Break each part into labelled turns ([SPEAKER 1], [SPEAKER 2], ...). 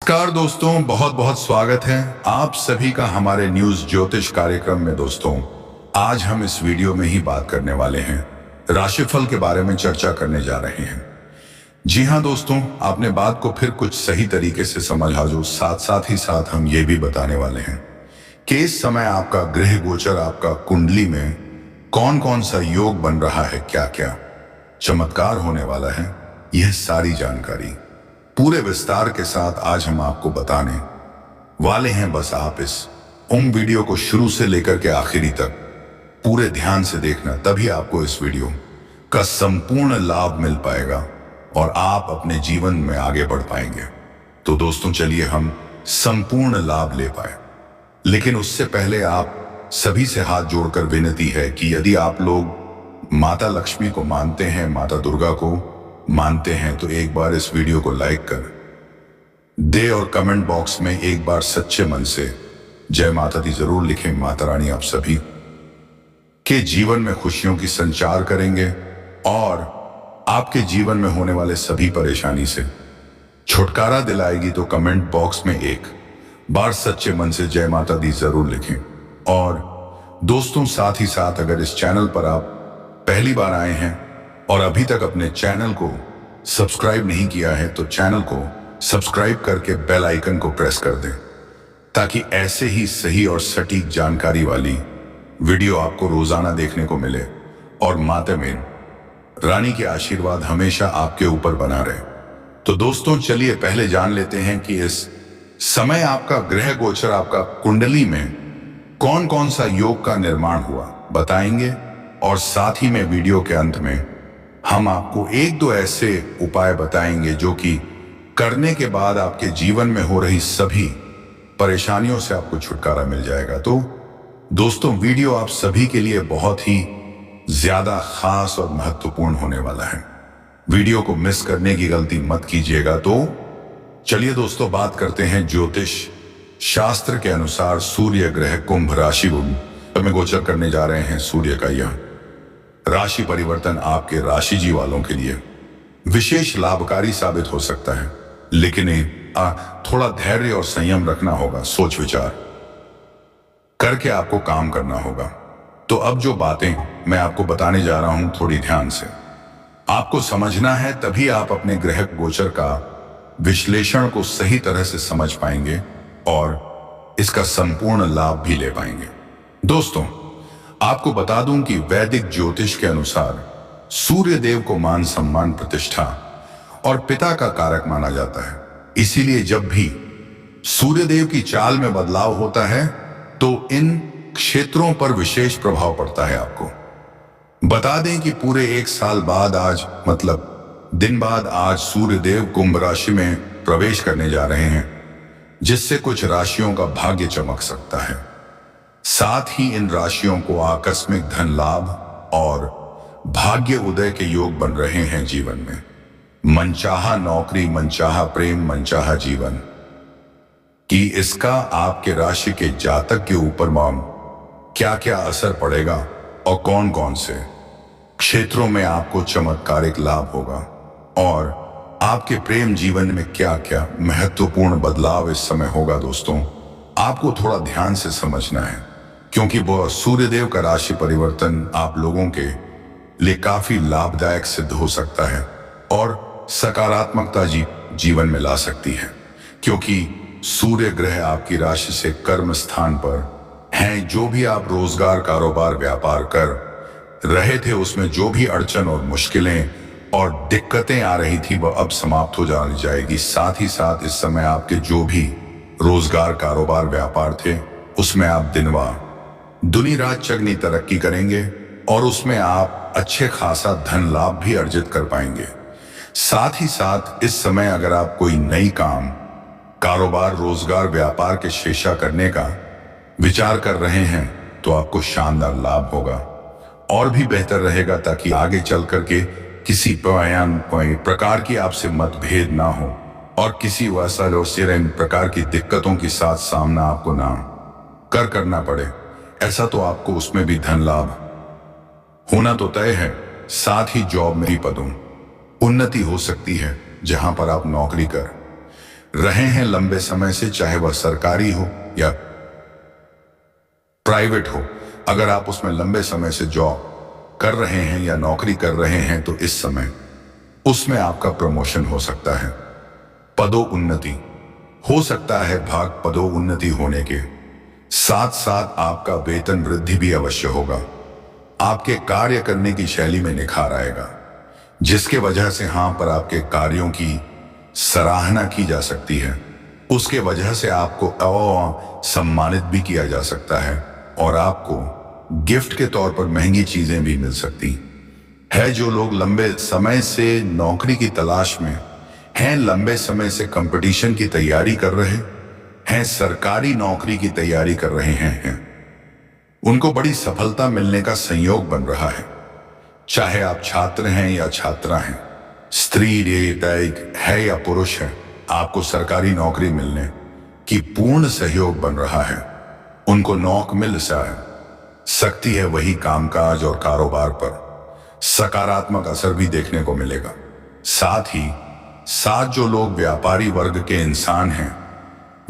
[SPEAKER 1] नमस्कार दोस्तों, बहुत बहुत स्वागत है आप सभी का हमारे न्यूज ज्योतिष कार्यक्रम में। दोस्तों, आज हम इस वीडियो में ही बात करने वाले हैं, राशिफल के बारे में चर्चा करने जा रहे हैं। जी हाँ दोस्तों, आपने बात को फिर कुछ सही तरीके से समझा, जो साथ ही साथ हम ये भी बताने वाले हैं कि इस समय आपका ग्रह गोचर, आपका कुंडली में कौन कौन सा योग बन रहा है, क्या क्या चमत्कार होने वाला है। यह सारी जानकारी पूरे विस्तार के साथ आज हम आपको बताने वाले हैं। बस आप इस वीडियो को शुरू से लेकर के आखिरी तक पूरे ध्यान से देखना, तभी आपको इस वीडियो का संपूर्ण लाभ मिल पाएगा और आप अपने जीवन में आगे बढ़ पाएंगे। तो दोस्तों, चलिए हम संपूर्ण लाभ ले पाए, लेकिन उससे पहले आप सभी से हाथ जोड़कर विनती है कि यदि आप लोग माता लक्ष्मी को मानते हैं, माता दुर्गा को मानते हैं, तो एक बार इस वीडियो को लाइक कर दे और कमेंट बॉक्स में एक बार सच्चे मन से जय माता दी जरूर लिखें। माता रानी आप सभी के जीवन में खुशियों की संचार करेंगे और आपके जीवन में होने वाले सभी परेशानी से छुटकारा दिलाएगी। तो कमेंट बॉक्स में एक बार सच्चे मन से जय माता दी जरूर लिखें। और दोस्तों, साथ ही साथ अगर इस चैनल पर आप पहली बार आए हैं और अभी तक अपने चैनल को सब्सक्राइब नहीं किया है, तो चैनल को सब्सक्राइब करके बेल आइकन को प्रेस कर दें, ताकि ऐसे ही सही और सटीक जानकारी वाली वीडियो आपको रोजाना देखने को मिले और माता मेन रानी के आशीर्वाद हमेशा आपके ऊपर बना रहे। तो दोस्तों, चलिए पहले जान लेते हैं कि इस समय आपका ग्रह गोचर, आपका कुंडली में कौन कौन सा योग का निर्माण हुआ, बताएंगे। और साथ ही में वीडियो के अंत में हम आपको एक दो ऐसे उपाय बताएंगे जो कि करने के बाद आपके जीवन में हो रही सभी परेशानियों से आपको छुटकारा मिल जाएगा। तो दोस्तों, वीडियो आप सभी के लिए बहुत ही ज्यादा खास और महत्वपूर्ण होने वाला है। वीडियो को मिस करने की गलती मत कीजिएगा। तो चलिए दोस्तों, बात करते हैं ज्योतिष शास्त्र के अनुसार सूर्य ग्रह कुंभ राशि में गोचर करने जा रहे हैं। सूर्य का यह राशि परिवर्तन आपके राशि जी वालों के लिए विशेष लाभकारी साबित हो सकता है, लेकिन थोड़ा धैर्य और संयम रखना होगा, सोच विचार करके आपको काम करना होगा। तो अब जो बातें मैं आपको बताने जा रहा हूं, थोड़ी ध्यान से आपको समझना है, तभी आप अपने ग्रह गोचर का विश्लेषण को सही तरह से समझ पाएंगे और इसका संपूर्ण लाभ भी ले पाएंगे। दोस्तों, आपको बता दूं कि वैदिक ज्योतिष के अनुसार सूर्य देव को मान सम्मान, प्रतिष्ठा और पिता का कारक माना जाता है। इसीलिए जब भी सूर्य देव की चाल में बदलाव होता है तो इन क्षेत्रों पर विशेष प्रभाव पड़ता है। आपको बता दें कि पूरे एक साल बाद आज, मतलब दिन बाद, आज सूर्य देव कुंभ राशि में प्रवेश करने जा रहे हैं, जिससे कुछ राशियों का भाग्य चमक सकता है। साथ ही इन राशियों को आकस्मिक धन लाभ और भाग्य उदय के योग बन रहे हैं। जीवन में मनचाहा नौकरी, मनचाहा प्रेम, मनचाहा जीवन कि इसका आपके राशि के जातक के ऊपर क्या क्या असर पड़ेगा और कौन कौन से क्षेत्रों में आपको चमत्कारिक लाभ होगा और आपके प्रेम जीवन में क्या क्या महत्वपूर्ण बदलाव इस समय होगा। दोस्तों, आपको थोड़ा ध्यान से समझना है, क्योंकि वह सूर्यदेव का राशि परिवर्तन आप लोगों के लिए काफी लाभदायक सिद्ध हो सकता है और सकारात्मकता जीवन में ला सकती है, क्योंकि सूर्य ग्रह आपकी राशि से कर्म स्थान पर हैं। जो भी आप रोजगार, कारोबार, व्यापार कर रहे थे, उसमें जो भी अड़चन और मुश्किलें और दिक्कतें आ रही थी, वह अब समाप्त हो जाएगी। साथ ही साथ इस समय आपके जो भी रोजगार, कारोबार, व्यापार थे, उसमें आप दुनी रात चगनी तरक्की करेंगे और उसमें आप अच्छे खासा धन लाभ भी अर्जित कर पाएंगे। साथ ही साथ इस समय अगर आप कोई नई काम, कारोबार, रोजगार, व्यापार के शेषा करने का विचार कर रहे हैं, तो आपको शानदार लाभ होगा और भी बेहतर रहेगा, ताकि आगे चल करके किसी प्रकार की आपसे मतभेद ना हो और किसी प्रकार की दिक्कतों के साथ सामना आपको ना करना पड़े। ऐसा तो आपको उसमें भी धन लाभ होना तो तय है। साथ ही जॉब में भी पदों उन्नति हो सकती है, जहां पर आप नौकरी कर रहे हैं लंबे समय से, चाहे वह सरकारी हो या प्राइवेट हो। अगर आप उसमें लंबे समय से जॉब कर रहे हैं या नौकरी कर रहे हैं तो इस समय उसमें आपका प्रमोशन हो सकता है। पदोन्नति हो सकता है। भाग पदोन्नति होने के साथ साथ आपका वेतन वृद्धि भी अवश्य होगा। आपके कार्य करने की शैली में निखार आएगा, जिसके वजह से हां पर आपके कार्यों की सराहना की जा सकती है। उसके वजह से आपको सम्मानित भी किया जा सकता है और आपको गिफ्ट के तौर पर महंगी चीजें भी मिल सकती है। जो लोग लंबे समय से नौकरी की तलाश में हैं, लंबे समय से कंपटीशन की तैयारी कर रहे हैं, सरकारी नौकरी की तैयारी कर रहे हैं, उनको बड़ी सफलता मिलने का संयोग बन रहा है। चाहे आप छात्र हैं या छात्रा हैं, स्त्री है या पुरुष है, आपको सरकारी नौकरी मिलने की पूर्ण सहयोग बन रहा है। उनको नौकरी मिल सकती है। वही कामकाज और कारोबार पर सकारात्मक असर भी देखने को मिलेगा। साथ ही साथ जो लोग व्यापारी वर्ग के इंसान हैं,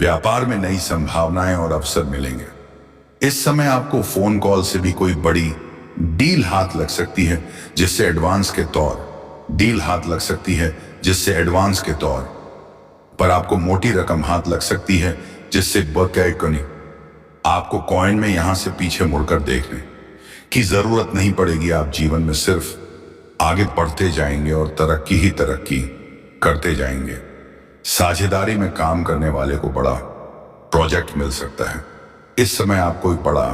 [SPEAKER 1] व्यापार में नई संभावनाएं और अवसर मिलेंगे। इस समय आपको फोन कॉल से भी कोई बड़ी डील हाथ लग सकती है, जिससे एडवांस के तौर पर आपको मोटी रकम हाथ लग सकती है, जिससे आपको कॉइन में यहां से पीछे मुड़कर देखने की जरूरत नहीं पड़ेगी। आप जीवन में सिर्फ आगे बढ़ते जाएंगे और तरक्की करते जाएंगे। साझेदारी में काम करने वाले को बड़ा प्रोजेक्ट मिल सकता है। इस समय आप कोई बड़ा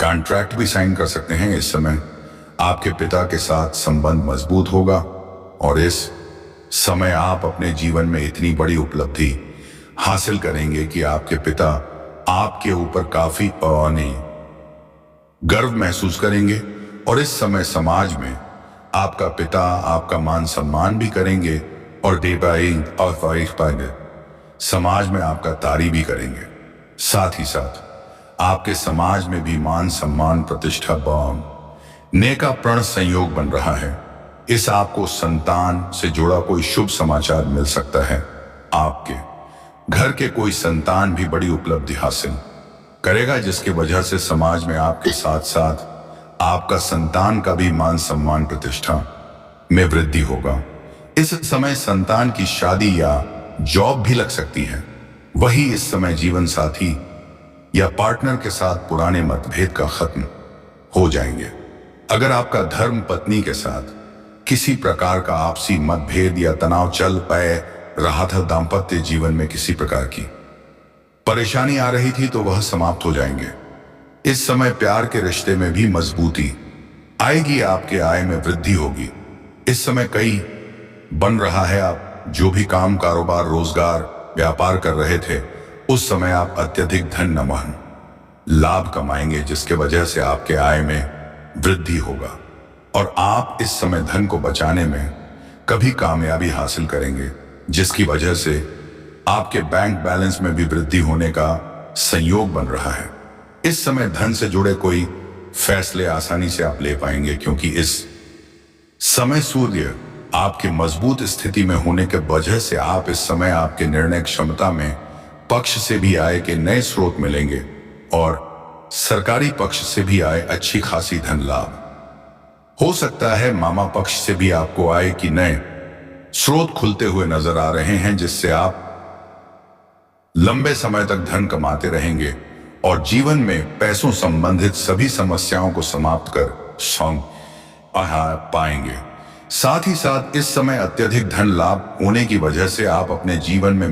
[SPEAKER 1] कॉन्ट्रैक्ट भी साइन कर सकते हैं। इस समय आपके पिता के साथ संबंध मजबूत होगा और इस समय आप अपने जीवन में इतनी बड़ी उपलब्धि हासिल करेंगे कि आपके पिता आपके ऊपर काफी गर्व महसूस करेंगे और इस समय समाज में आपका पिता आपका मान सम्मान भी करेंगे और समाज में आपका तारीफ भी करेंगे। साथ ही साथ आपके समाज में भी मान सम्मान प्रतिष्ठा ने का प्रण संयोग बन रहा है। इस आपको संतान से जुड़ा कोई शुभ समाचार मिल सकता है। आपके घर के कोई संतान भी बड़ी उपलब्धि हासिल करेगा, जिसकी वजह से समाज में आपके साथ साथ आपका संतान का भी मान सम्मान प्रतिष्ठा में वृद्धि होगा। इस समय संतान की शादी या जॉब भी लग सकती है। वही इस समय जीवन साथी या पार्टनर के साथ पुराने मतभेद का खत्म हो जाएंगे। अगर आपका धर्म पत्नी के साथ किसी प्रकार का आपसी मतभेद या तनाव चल पाए रहा था, दाम्पत्य जीवन में किसी प्रकार की परेशानी आ रही थी, तो वह समाप्त हो जाएंगे। इस समय प्यार के रिश्ते में भी मजबूती आएगी। आपके आय में वृद्धि होगी। इस समय कई बन रहा है। आप जो भी काम कारोबार रोजगार व्यापार कर रहे थे, उस समय आप अत्यधिक धन लाभ कमाएंगे, जिसके वजह से आपके आय में वृद्धि होगा और आप इस समय धन को बचाने में कभी कामयाबी हासिल करेंगे, जिसकी वजह से आपके बैंक बैलेंस में भी वृद्धि होने का संयोग बन रहा है। इस समय धन से जुड़े कोई फैसले आसानी से आप ले पाएंगे, क्योंकि इस समय सूर्य आपके मजबूत स्थिति में होने के वजह से आप इस समय आपके निर्णय क्षमता में पक्ष से भी आय के नए स्रोत मिलेंगे और सरकारी पक्ष से भी आय अच्छी खासी धन लाभ हो सकता है। मामा पक्ष से भी आपको आय की नए स्रोत खुलते हुए नजर आ रहे हैं, जिससे आप लंबे समय तक धन कमाते रहेंगे और जीवन में पैसों संबंधित सभी समस्याओं को समाप्त कर पाएंगे। साथ ही साथ इस समय अत्यधिक धन लाभ होने की वजह से आप अपने जीवन में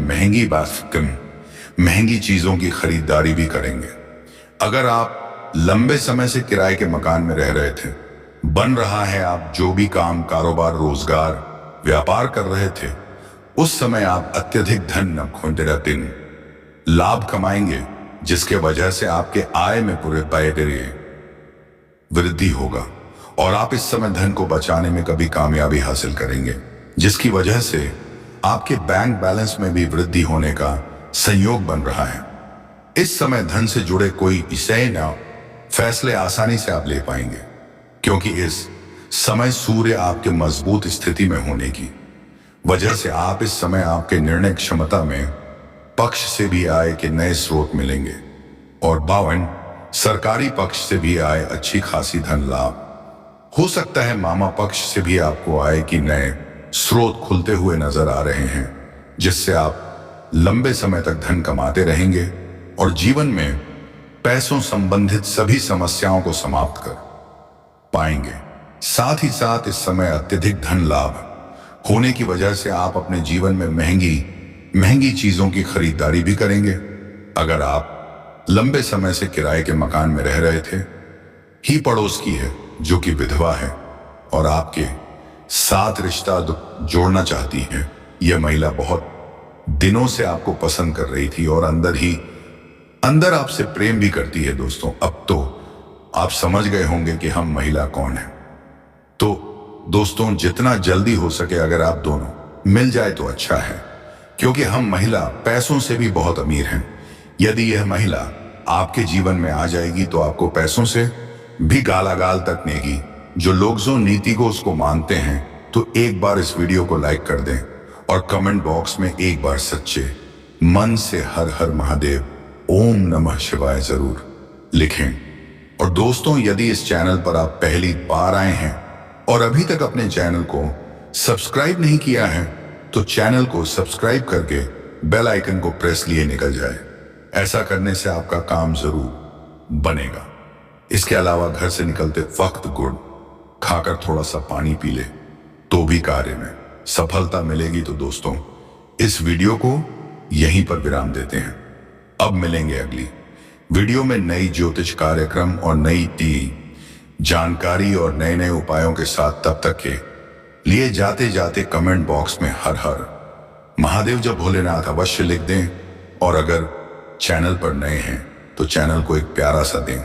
[SPEAKER 1] महंगी चीजों की खरीदारी भी करेंगे। अगर आप लंबे समय से किराए के मकान में रह रहे थे, बन रहा है, आप जो भी काम कारोबार रोजगार व्यापार कर रहे थे, उस समय आप अत्यधिक धन लाभ कमाएंगे, जिसके वजह से आपके आय में पूरे वृद्धि होगा और आप इस समय धन को बचाने में कभी कामयाबी हासिल करेंगे, जिसकी वजह से आपके बैंक बैलेंस में भी वृद्धि होने का संयोग बन रहा है। इस समय धन से जुड़े कोई फैसले आसानी से आप ले पाएंगे, क्योंकि इस समय सूर्य आपके मजबूत स्थिति में होने की वजह से आप इस समय आपके निर्णय क्षमता में पक्ष से भी आय के नए स्रोत मिलेंगे और 52 सरकारी पक्ष से भी आय अच्छी खासी धन लाभ। हो सकता है मामा पक्ष से भी आपको आय की नए स्रोत खुलते हुए नजर आ रहे हैं, जिससे आप लंबे समय तक धन कमाते रहेंगे और जीवन में पैसों संबंधित सभी समस्याओं को समाप्त कर पाएंगे। साथ ही साथ इस समय अत्यधिक धन लाभ होने की वजह से आप अपने जीवन में महंगी महंगी चीजों की खरीदारी भी करेंगे। अगर आप लंबे समय से किराए के मकान में रह रहे थे, ही पड़ोस की है जो कि विधवा है और आपके साथ रिश्ता जोड़ना चाहती है, यह महिला बहुत दिनों से आपको पसंद कर रही थी और अंदर आपसे प्रेम भी करती है। दोस्तों, अब तो आप समझ गए होंगे कि हम महिला कौन है। तो दोस्तों, जितना जल्दी हो सके अगर आप दोनों मिल जाए तो अच्छा है, क्योंकि हम महिला पैसों से भी बहुत अमीर हैं। यदि यह महिला आपके जीवन में आ जाएगी तो आपको पैसों से भी गालागाल तक नेगी। जो लोग जो नीति को उसको मानते हैं, तो एक बार इस वीडियो को लाइक कर दें और कमेंट बॉक्स में एक बार सच्चे मन से हर हर महादेव ओम नमः शिवाय जरूर लिखें। और दोस्तों, यदि इस चैनल पर आप पहली बार आए हैं और अभी तक अपने चैनल को सब्सक्राइब नहीं किया है, तो चैनल को सब्सक्राइब करके बेल आइकन को प्रेस लिए निकल जाए। ऐसा करने से आपका काम जरूर बनेगा। इसके अलावा घर से निकलते वक्त गुड़ खाकर थोड़ा सा पानी पी ले तो भी कार्य में सफलता मिलेगी। तो दोस्तों, इस वीडियो को यहीं पर विराम देते हैं। अब मिलेंगे अगली वीडियो में नई ज्योतिष कार्यक्रम और नई जानकारी और नए नए उपायों के साथ। तब तक के लिए जाते जाते कमेंट बॉक्स में हर हर महादेव जब भोलेनाथ अवश्य लिख दें। और अगर चैनल पर नए हैं तो चैनल को एक प्यारा सा दें,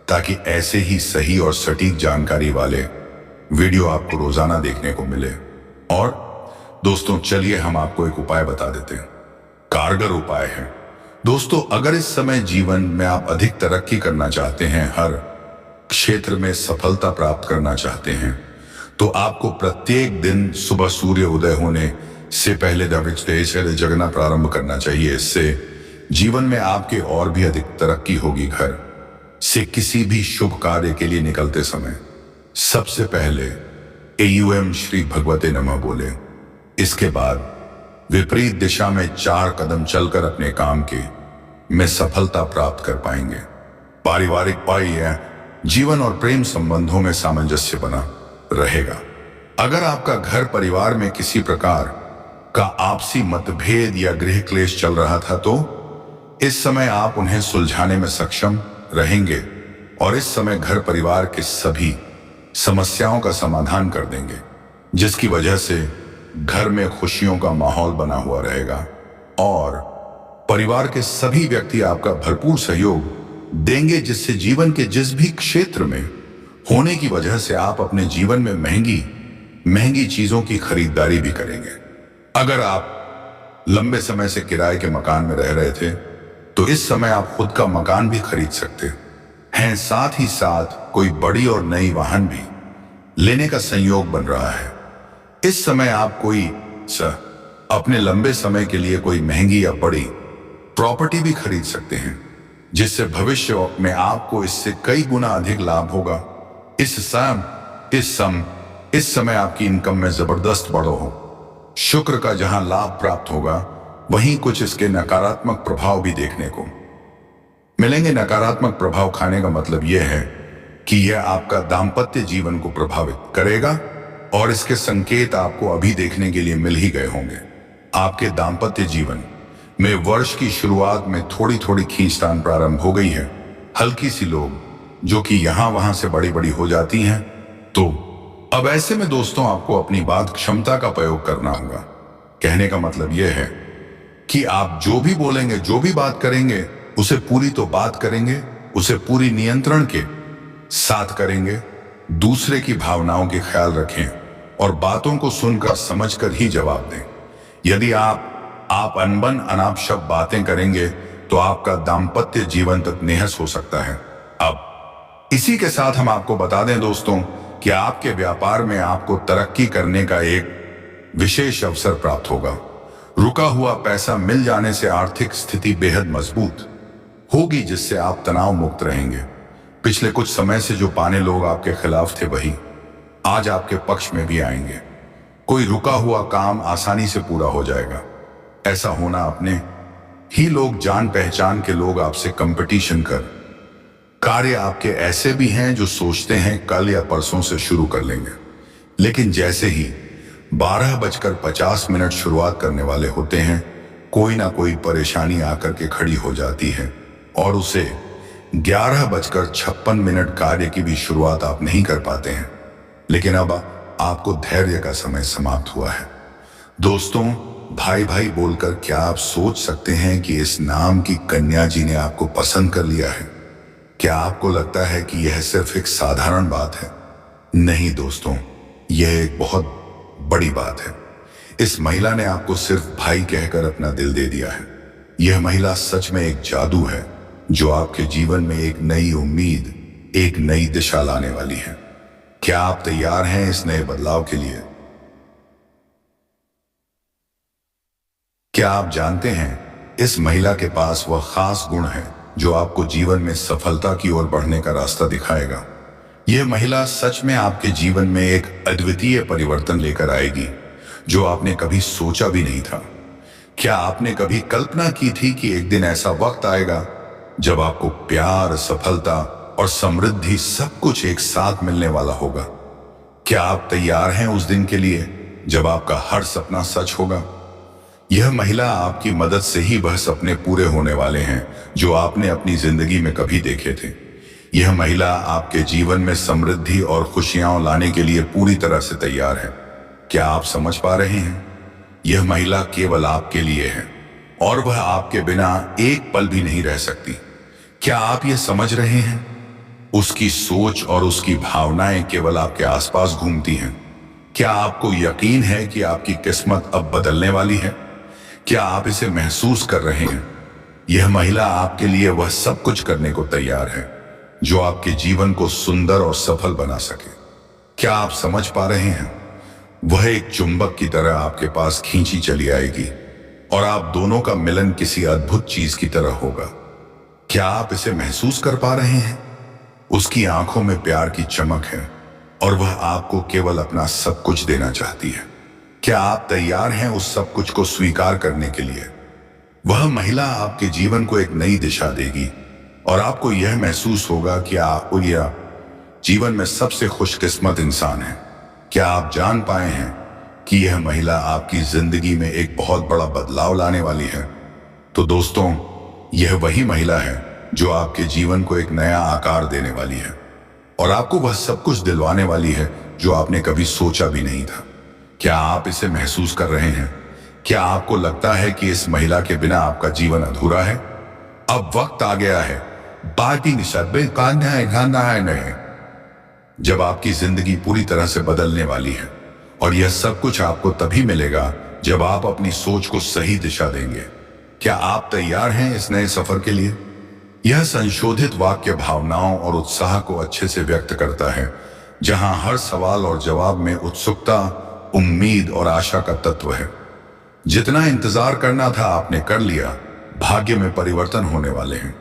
[SPEAKER 1] ताकि ऐसे ही सही और सटीक जानकारी वाले वीडियो आपको रोजाना देखने को मिले। और दोस्तों, चलिए हम आपको एक उपाय बता देते हैं। कारगर उपाय है दोस्तों। अगर इस समय जीवन में आप अधिक तरक्की करना चाहते हैं, हर क्षेत्र में सफलता प्राप्त करना चाहते हैं, तो आपको प्रत्येक दिन सुबह सूर्य उदय होने से पहले से जगना प्रारंभ करना चाहिए। इससे जीवन में आपके और भी अधिक तरक्की होगी। घर से किसी भी शुभ कार्य के लिए निकलते समय सबसे पहले एयूएम श्री भगवते नमः बोले। इसके बाद विपरीत दिशा में 4 कदम चलकर अपने काम के में सफलता प्राप्त कर पाएंगे। पारिवारिक पाई जीवन और प्रेम संबंधों में सामंजस्य बना रहेगा। अगर आपका घर परिवार में किसी प्रकार का आपसी मतभेद या गृह क्लेश चल रहा था, तो इस समय आप उन्हें सुलझाने में सक्षम रहेंगे और इस समय घर परिवार के सभी समस्याओं का समाधान कर देंगे, जिसकी वजह से घर में खुशियों का माहौल बना हुआ रहेगा और परिवार के सभी व्यक्ति आपका भरपूर सहयोग देंगे, जिससे जीवन के जिस भी क्षेत्र में होने की वजह से आप अपने जीवन में महंगी महंगी चीजों की खरीदारी भी करेंगे। अगर आप लंबे समय से किराए के मकान में रह रहे थे, तो इस समय आप खुद का मकान भी खरीद सकते हैं। साथ ही साथ कोई बड़ी और नई वाहन भी लेने का संयोग बन रहा है। इस समय आप कोई अपने लंबे समय के लिए कोई महंगी या बड़ी प्रॉपर्टी भी खरीद सकते हैं, जिससे भविष्य में आपको इससे कई गुना अधिक लाभ होगा। इस समय आपकी इनकम में जबरदस्त बढ़ो हो। शुक्र का जहां लाभ प्राप्त होगा, वहीं कुछ इसके नकारात्मक प्रभाव भी देखने को मिलेंगे। नकारात्मक प्रभाव खाने का मतलब यह है कि यह आपका दाम्पत्य जीवन को प्रभावित करेगा और इसके संकेत आपको अभी देखने के लिए मिल ही गए होंगे। आपके दाम्पत्य जीवन में वर्ष की शुरुआत में थोड़ी थोड़ी खींचतान प्रारंभ हो गई है। हल्की सी लोग जो कि यहां वहां से बड़ी बड़ी हो जाती हैं। तो अब ऐसे में दोस्तों, आपको अपनी बात क्षमता का प्रयोग करना होगा। कहने का मतलब यह है कि आप जो भी बोलेंगे, जो भी बात करेंगे, उसे पूरी तो बात करेंगे, उसे पूरी नियंत्रण के साथ करेंगे। दूसरे की भावनाओं के ख्याल रखें और बातों को सुनकर समझकर ही जवाब दें। यदि आप अनबन अनाप शब्द बातें करेंगे, तो आपका दाम्पत्य जीवन तक नेहस हो सकता है। अब इसी के साथ हम आपको बता दें दोस्तों कि आपके व्यापार में आपको तरक्की करने का एक विशेष अवसर प्राप्त होगा। रुका हुआ पैसा मिल जाने से आर्थिक स्थिति बेहद मजबूत होगी, जिससे आप तनाव मुक्त रहेंगे। पिछले कुछ समय से जो पाने लोग आपके खिलाफ थे वही आज आपके पक्ष में भी आएंगे। कोई रुका हुआ काम आसानी से पूरा हो जाएगा। ऐसा होना अपने ही लोग, जान पहचान के लोग आपसे कंपटीशन कर कार्य आपके ऐसे भी हैं जो सोचते हैं कल या परसों से शुरू कर लेंगे, लेकिन जैसे ही 12:50 शुरुआत करने वाले होते हैं, कोई ना कोई परेशानी आकर के खड़ी हो जाती है और उसे 11:56 कार्य की भी शुरुआत आप नहीं कर पाते हैं। लेकिन अब आपको धैर्य का समय समाप्त हुआ है। दोस्तों, भाई भाई बोलकर क्या आप सोच सकते हैं कि इस नाम की कन्या जी ने आपको पसंद कर लिया है? क्या आपको लगता है कि यह सिर्फ एक साधारण बात है? नहीं दोस्तों, यह एक बहुत बड़ी बात है। इस महिला ने आपको सिर्फ भाई कहकर अपना दिल दे दिया है। यह महिला सच में एक जादू है जो आपके जीवन में एक नई उम्मीद, एक नई दिशा लाने वाली है। क्या आप तैयार हैं इस नए बदलाव के लिए? क्या आप जानते हैं, इस महिला के पास वह खास गुण है जो आपको जीवन में सफलता की ओर बढ़ने का रास्ता दिखाएगा। यह महिला सच में आपके जीवन में एक अद्वितीय परिवर्तन लेकर आएगी जो आपने कभी सोचा भी नहीं था। क्या आपने कभी कल्पना की थी कि एक दिन ऐसा वक्त आएगा जब आपको प्यार, सफलता और समृद्धि सब कुछ एक साथ मिलने वाला होगा? क्या आप तैयार हैं उस दिन के लिए जब आपका हर सपना सच होगा? यह महिला आपकी मदद से ही वह सपने पूरे होने वाले हैं जो आपने अपनी जिंदगी में कभी देखे थे। यह महिला आपके जीवन में समृद्धि और खुशियां लाने के लिए पूरी तरह से तैयार है। क्या आप समझ पा रहे हैं? यह महिला केवल आपके लिए है और वह आपके बिना एक पल भी नहीं रह सकती। क्या आप यह समझ रहे हैं? उसकी सोच और उसकी भावनाएं केवल आपके आसपास घूमती हैं। क्या आपको यकीन है कि आपकी किस्मत अब बदलने वाली है? क्या आप इसे महसूस कर रहे हैं? यह महिला आपके लिए वह सब कुछ करने को तैयार है जो आपके जीवन को सुंदर और सफल बना सके। क्या आप समझ पा रहे हैं? वह एक चुंबक की तरह आपके पास खींची चली आएगी और आप दोनों का मिलन किसी अद्भुत चीज की तरह होगा। क्या आप इसे महसूस कर पा रहे हैं? उसकी आंखों में प्यार की चमक है और वह आपको केवल अपना सब कुछ देना चाहती है। क्या आप तैयार हैं उस सब कुछ को स्वीकार करने के लिए? वह महिला आपके जीवन को एक नई दिशा देगी और आपको यह महसूस होगा कि आप यह जीवन में सबसे खुशकिस्मत इंसान है। क्या आप जान पाए हैं कि यह महिला आपकी जिंदगी में एक बहुत बड़ा बदलाव लाने वाली है? तो दोस्तों, यह वही महिला है जो आपके जीवन को एक नया आकार देने वाली है और आपको वह सब कुछ दिलवाने वाली है जो आपने कभी सोचा भी नहीं था। क्या आप इसे महसूस कर रहे हैं? क्या आपको लगता है कि इस महिला के बिना आपका जीवन अधूरा है? अब वक्त आ गया है बाकी निशब्द कान्हा नहीं, जब आपकी जिंदगी पूरी तरह से बदलने वाली है और यह सब कुछ आपको तभी मिलेगा जब आप अपनी सोच को सही दिशा देंगे। क्या आप तैयार हैं इस नए सफर के लिए? यह संशोधित वाक्य भावनाओं और उत्साह को अच्छे से व्यक्त करता है, जहां हर सवाल और जवाब में उत्सुकता, उम्मीद और आशा का तत्व है। जितना इंतजार करना था आपने कर लिया। भाग्य में परिवर्तन होने वाले हैं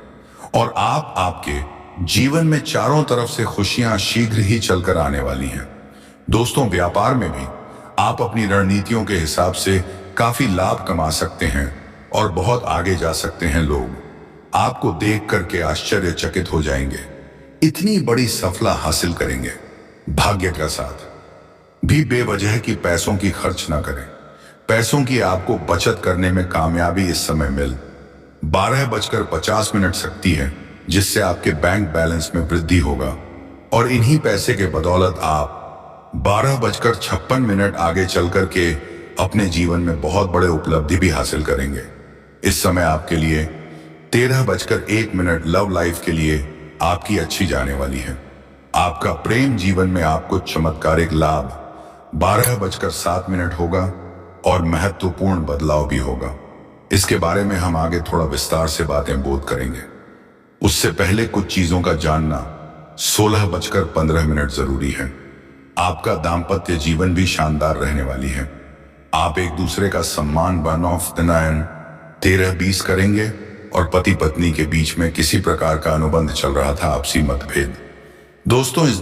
[SPEAKER 1] और आपके जीवन में चारों तरफ से खुशियां शीघ्र ही चलकर आने वाली हैं। दोस्तों, व्यापार में भी आप अपनी रणनीतियों के हिसाब से काफी लाभ कमा सकते हैं और बहुत आगे जा सकते हैं। लोग आपको देख करके आश्चर्यचकित हो जाएंगे, इतनी बड़ी सफलता हासिल करेंगे। भाग्य का साथ भी बेवजह की पैसों की खर्च ना करें। पैसों की आपको बचत करने में कामयाबी इस समय मिल 12:50 सकती है, जिससे आपके बैंक बैलेंस में वृद्धि होगा और इन्हीं पैसे के बदौलत आप 12:56 आगे चल करके अपने जीवन में बहुत बड़े उपलब्धि भी हासिल करेंगे। इस समय आपके लिए 13:01 लव लाइफ के लिए आपकी अच्छी जाने वाली है। आपका प्रेम जीवन में आपको चमत्कारिक लाभ 12:07 होगा और महत्वपूर्ण बदलाव भी होगा। इसके बारे में हम आगे थोड़ा विस्तार से बातें बोध करेंगे। उससे पहले कुछ चीजों का जानना 16:15 जरूरी है। आपका दाम्पत्य जीवन भी शानदार रहने वाली है। आप एक दूसरे का सम्मान 1 ऑफ 13-20 करेंगे और पति पत्नी के बीच में किसी प्रकार का अनुबंध चल रहा था, आपसी मतभेद। दोस्तों, इस